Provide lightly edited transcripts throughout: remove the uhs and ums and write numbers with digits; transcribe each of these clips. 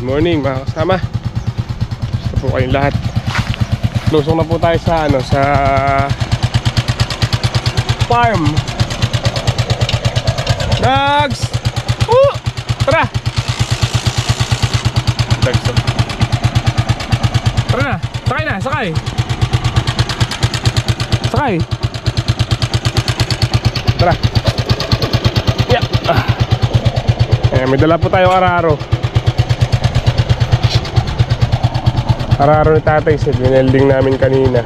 morning mga kasama. Gusto po kayong lahat. Lusong na po tayo sa sa farm. Dogs! Tara! Dogs to. Tara na! Sakay na! Sakay! Sakay! Tara! Yeah! May dala po tayong araro. Araro ni Tatay Sid, winelding namin kanina.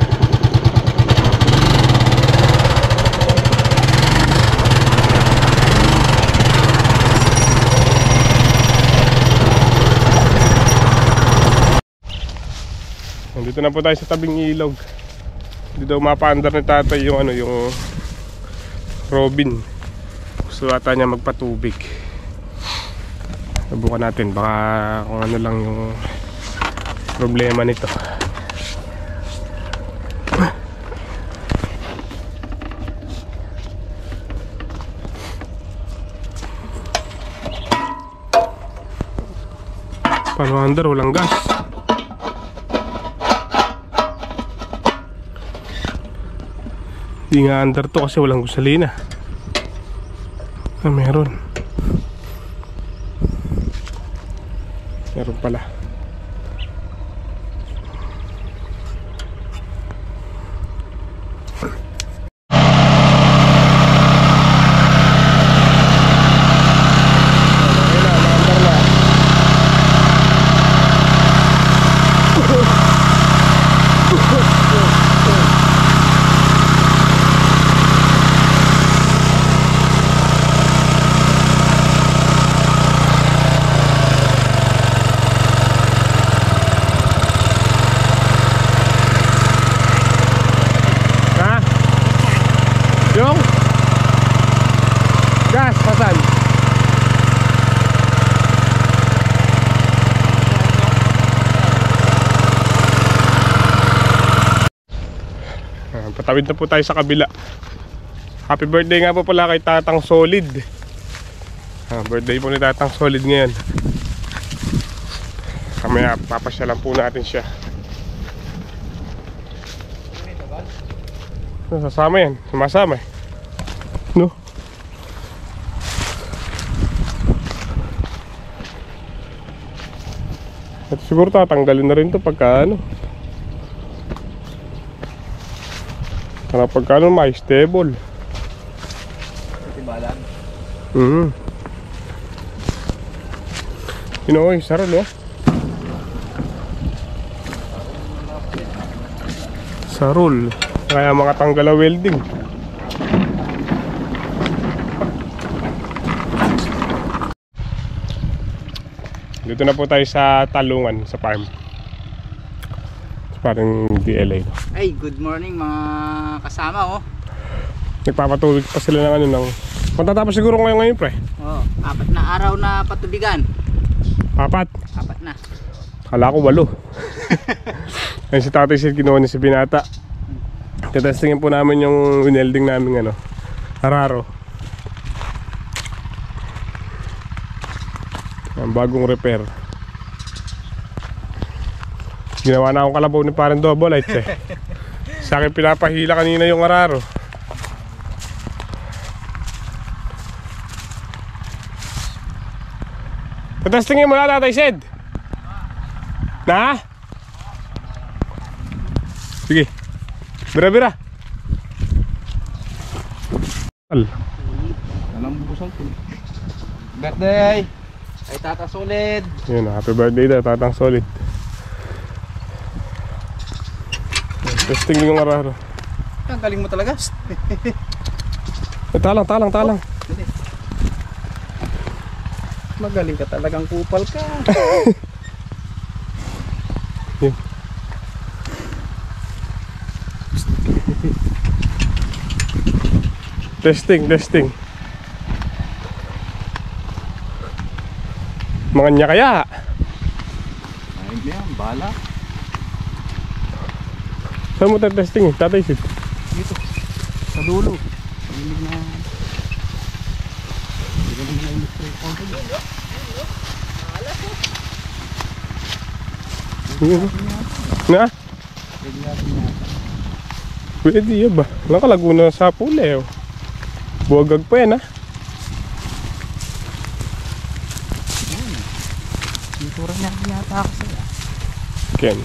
Nandito na po tayo sa tabing ilog. Dito umapaandar ni Tatay yung yung Robin. Gusto ata niya magpatubig. Subukan natin, baka kung ano lang yung problema nito. Paano andar, walang gas. Hindi nga andar to kasi walang gasolina. Meron pala. Yung gas, pasan? Patawid na po tayo sa kabila. Happy birthday nga po pala kay Tatang Solid. Birthday po ni Tatang Solid ngayon. Kamaya papasyalan po natin siya. Sasama yan, sumasama eh. No? At siguro tatanggalin na rin to pagka para pagka may stable. Tibalan. Inoy, sarol oh. Sarol. Kaya mga tanggala welding. Dito na po tayo sa Talungan, sa farm. Parang DLA. Ay, good morning mga kasama oh. Nagpapatubig pa sila ng matatapos siguro ngayon pre. Oh, 4 na araw na patubigan. 4 na. Kala ko 8. Ayun si Tatay Sid, kinuha niya si Binata. Tetestingin po namin yung winelding namin araro. Ang bagong repair. Ginawa na akong kalabaw ni parang double lights eh. Sa akin pinapahila kanina yung araro. Tetestingin mo na Tatay Sid. Na? Sige. Bira-bira. Alam mo busang ko. Birthday ay Tata Solid. Yun, happy birthday daw Tatang Solid. Testing yung araro. Ang galing mo talaga. Talang. Magaling ka talagang kupal ka. Yun. Testing. Mga niya kaya. Ay, yan, bala. Saan mo testing Tatay Sid? Dito, sa dulo. Hindi na. Yun. Na? Pwede yun ba? Nakalago na sa puli oh. Buwagag pa yan ha. Sintura niya yata ako sa'yo. Ken.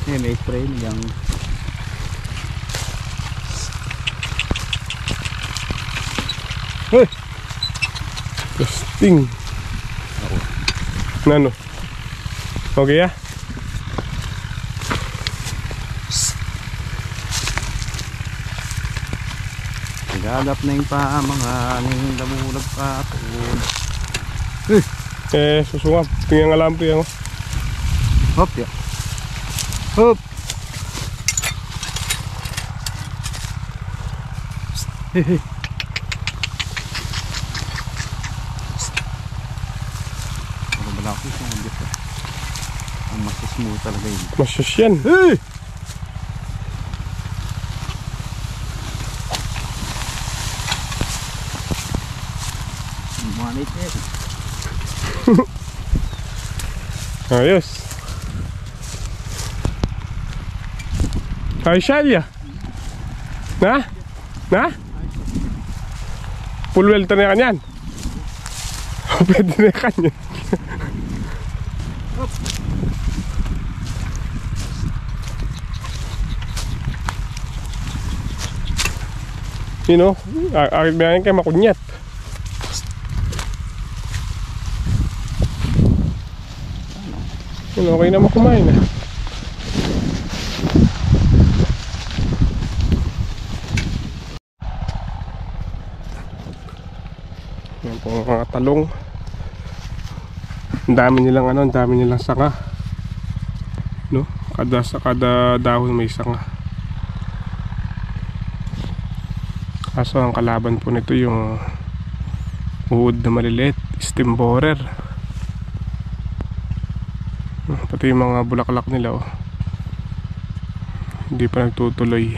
May spray niyang. Hey! Testing. Nano? Okay ya? Nagagap na yung pa mga lamulag pa. Susungap. Tingnan nga lampi yan. Hop ya. Hop. Hehe. Wala ko siya ng dito. Ang masasmooth talaga yun. Masyos yan. Hey! Manit eh. Ayos. Ay, Shalia. Na? Full welter na kanyan. Pwede na kanyan. You know, akit ba yan kayo makunyat. Yun, okay naman kumain eh. Yan po mga talong. Ang dami nilang ang dami nilang sanga. No? Kada dahon may sanga. Kaso ang kalaban po nito yung uod na maliliit, stem borer. Pati yung mga bulaklak nila oh. Hindi pa nagtutuloy.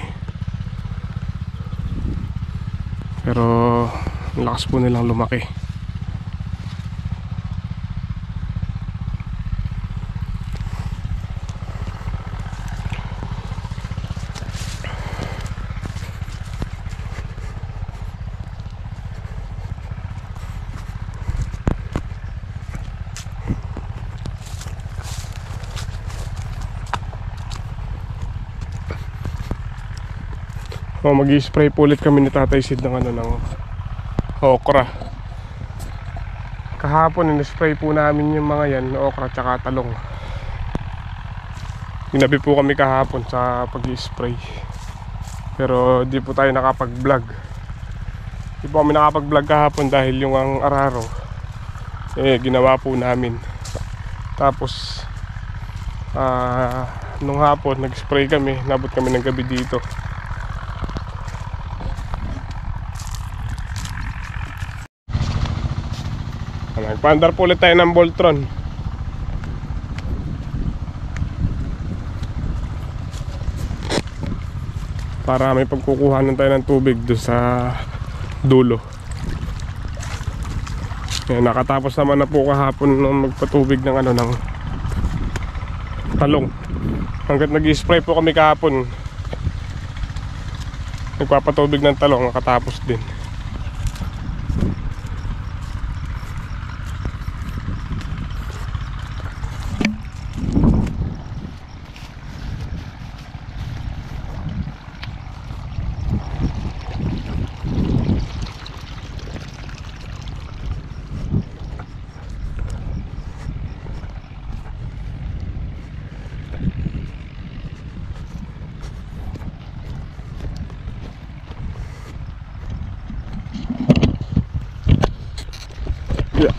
Pero ang lakas po nilang lumaki. Mag-i-spray po ulit kami ni Tatay Sid ng ng okra. Kahapon in-spray po namin yung mga yan, okra tsaka talong. Ginabi po kami kahapon sa pag-i-spray. Pero di po tayo nakapag-vlog. Di po kami nakapag-vlog kahapon dahil yung ang araro ginawa po namin. Tapos nung hapon nag-spray kami, nabot kami ng gabi dito. Nagpaandar po ulit tayo ng Voltron. Para may pagkukuhanan tayo ng tubig doon sa dulo. Nakatapos naman na po kahapon ng magpatubig ng ng talong. Hanggat nag-i-spray po kami kahapon, nagpapatubig ng talong, nakatapos din. Yeah.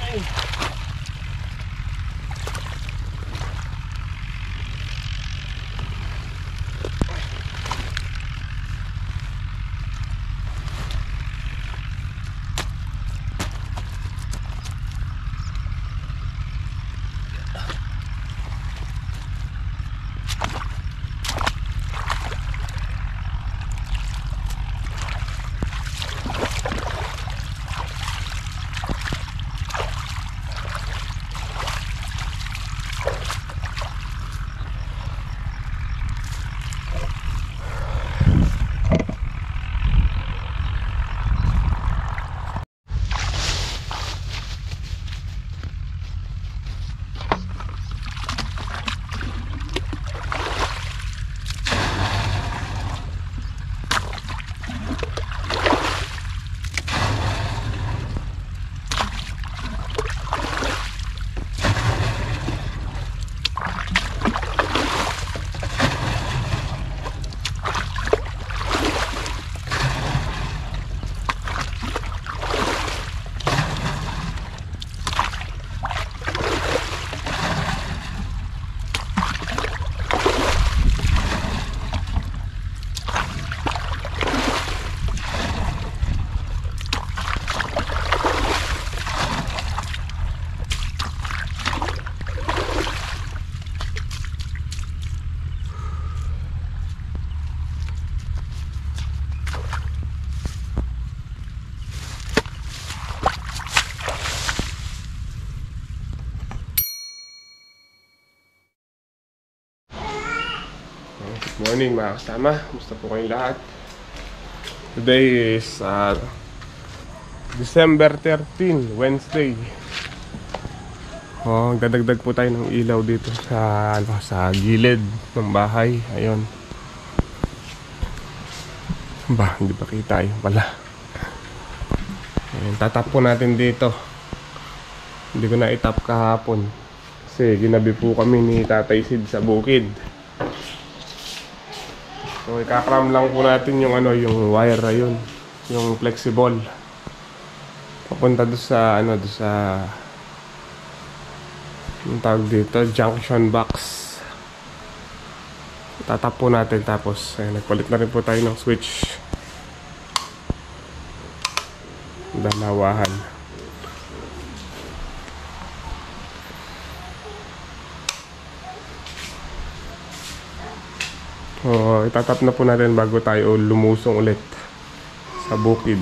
Good morning mga kasama, kumusta po kayong lahat? Today is December 13, Wednesday. Dadagdag po tayo ng ilaw dito sa gilid ng bahay. Ayun. Hindi pa kita yun pala. Ayun, tatap po natin dito. Hindi ko na itap kahapon kasi ginabi po kami ni Tatay Sid sa bukid. So ikakram lang po natin yung yung wire na yun, yung flexible. Papunta doon sa yung tawag dito, junction box. Tatap po natin tapos nagpalit na rin po tayo ng switch. Dalawahan. Itatap na po natin bago tayo lumusong ulit sa bukid.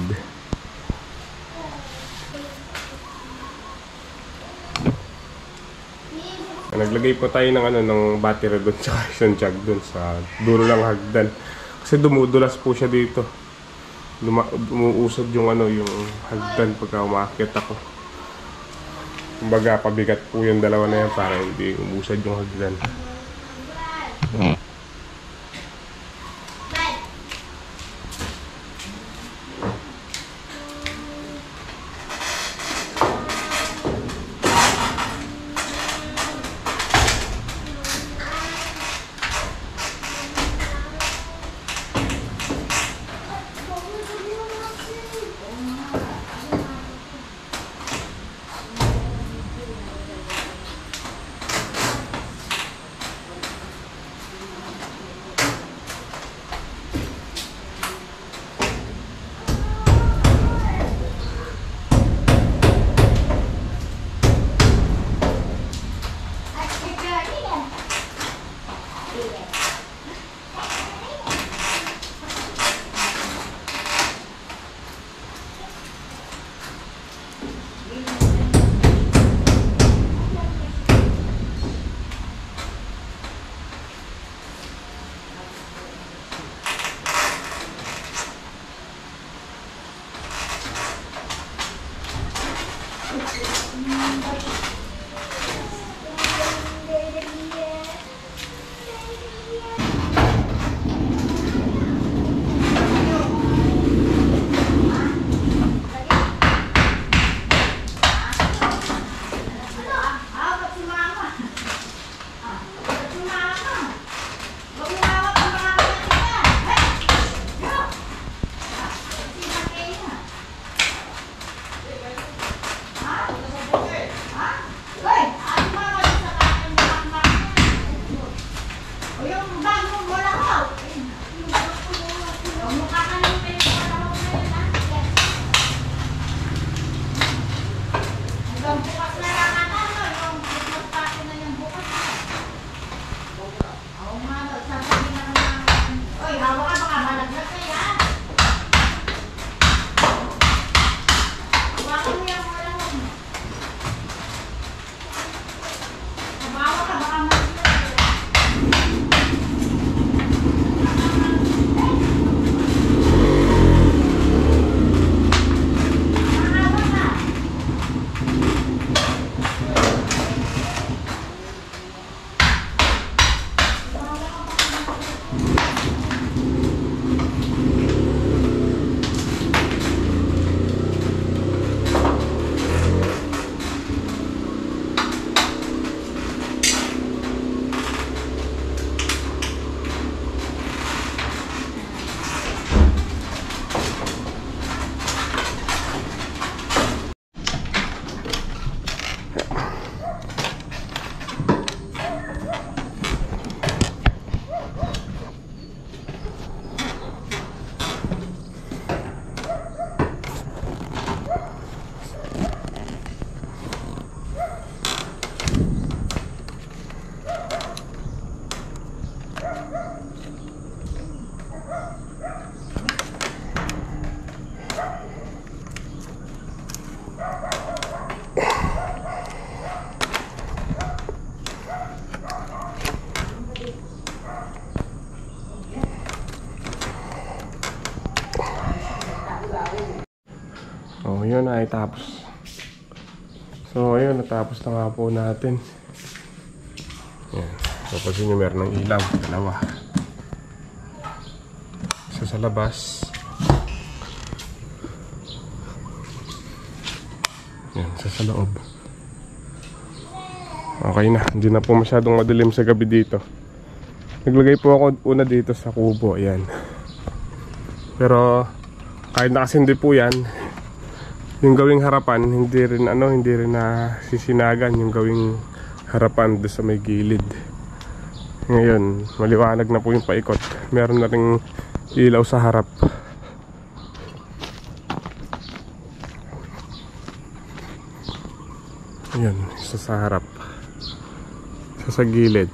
Naglagay po tayo ng battery doon sa action jug doon sa dulo ng hagdan. Kasi dumudulas po siya dito. Umuusad yung yung hagdan pagka umakyat ako. Kumbaga pabigat po yung dalawa na yan para hindi umusad yung hagdan. na itapos. So ayun, natapos na nga po natin. Yan. Tapos yun yung meron ng ilaw, dalawa. Isa sa labas. Yan, isa sa loob. Okay na, hindi na po masyadong madilim sa gabi dito. Naglagay po ako una dito sa kubo, ayan. Pero kahit nakasindi po yan, yung gawing harapan hindi rin na sisinagan yung gawing harapan doon sa may gilid. Ngayon, maliwanag na po yung paikot. Meron na ring ilaw sa harap. Ayan, isa sa harap. Sa gilid.